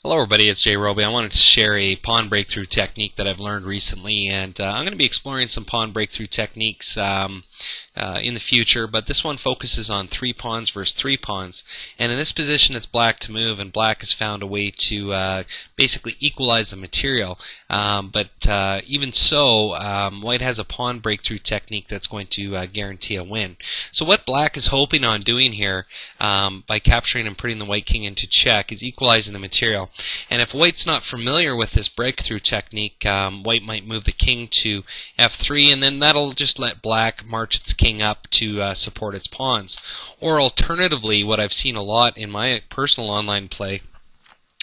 Hello everybody, it's Jay Roby. I wanted to share a pawn breakthrough technique that I've learned recently, and I'm going to be exploring some pawn breakthrough techniques in the future, but this one focuses on 3 pawns versus 3 pawns. And in this position it's black to move, and black has found a way to basically equalize the material. But even so, white has a pawn breakthrough technique that's going to guarantee a win. So what black is hoping on doing here by capturing and putting the white king into check is equalizing the material. And if white's not familiar with this breakthrough technique, white might move the king to f3, and then that'll just let black march its king up to support its pawns. Or alternatively, what I've seen a lot in my personal online play,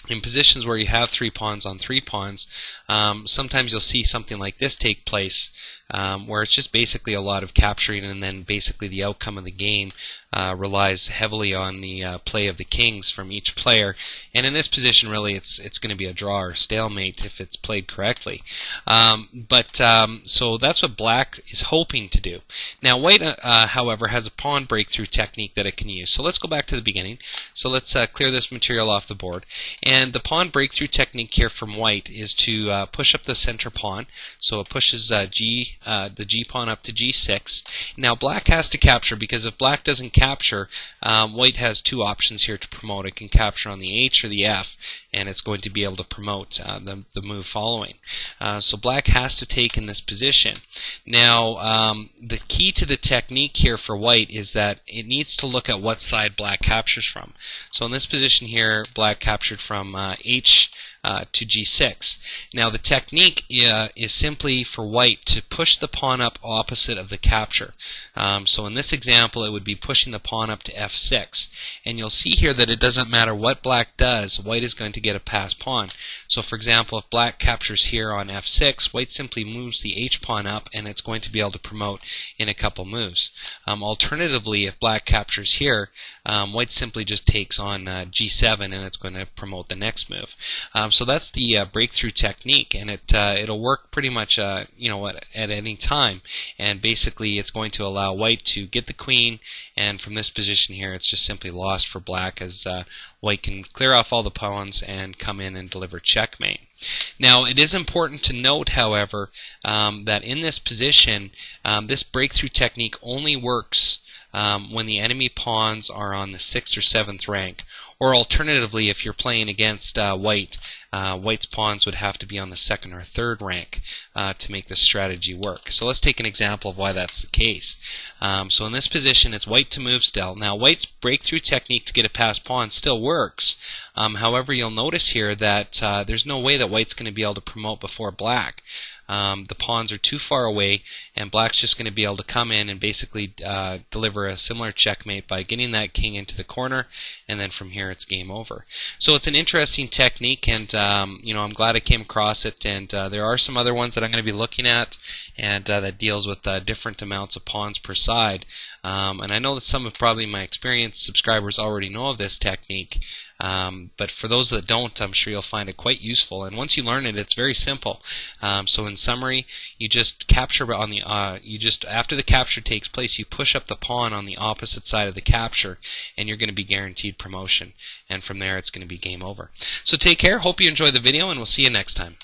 in positions where you have 3 pawns on 3 pawns, sometimes you'll see something like this take place, where it's just basically a lot of capturing, and then basically the outcome of the game relies heavily on the play of the kings from each player. And in this position, really, it's going to be a draw or stalemate if it's played correctly. So that's what black is hoping to do. Now, white, however, has a pawn breakthrough technique that it can use. So let's go back to the beginning. So let's clear this material off the board. And the pawn breakthrough technique here from white is to push up the center pawn. So it pushes the G pawn up to G6. Now black has to capture, because if black doesn't capture, white has 2 options here to promote. It can capture on the H or the F, and it's going to be able to promote the move following. So black has to take in this position. Now the key to the technique here for white is that it needs to look at what side black captures from. So in this position here, black captured from H to G6. Now the technique is simply for white to push the pawn up opposite of the capture. So in this example, it would be pushing the pawn up to F6. And you'll see here that it doesn't matter what black does, white is going to get a passed pawn. So for example, if black captures here on F6, white simply moves the H pawn up, and it's going to be able to promote in a couple moves. Alternatively, if black captures here, white simply just takes on G7, and it's going to promote the next move. So that's the breakthrough technique, and it'll work pretty much at any time. And basically, it's going to allow white to get the queen, and from this position here, it's just simply lost for black, as white can clear off all the pawns and come in and deliver checkmate. Now, it is important to note, however, that in this position, this breakthrough technique only works when the enemy pawns are on the 6th or 7th rank, or alternatively, if you're playing against white, white's pawns would have to be on the 2nd or 3rd rank to make this strategy work. So let's take an example of why that's the case. So in this position, it's white to move still. Now, white's breakthrough technique to get a passed pawn still works. However, you'll notice here that there's no way that white's going to be able to promote before black. The pawns are too far away, and black's just going to be able to come in and basically deliver a similar checkmate by getting that king into the corner, and then from here it's game over. So it's an interesting technique, and I'm glad I came across it. And there are some other ones that I'm going to be looking at, and that deals with different amounts of pawns per side. And I know that some of probably my experienced subscribers already know of this technique. But for those that don't, I'm sure you'll find it quite useful. And once you learn it, it's very simple. So in summary, you just capture on the after the capture takes place, you push up the pawn on the opposite side of the capture, and you're going to be guaranteed promotion. And from there, it's going to be game over. So take care. Hope you enjoy the video, and we'll see you next time.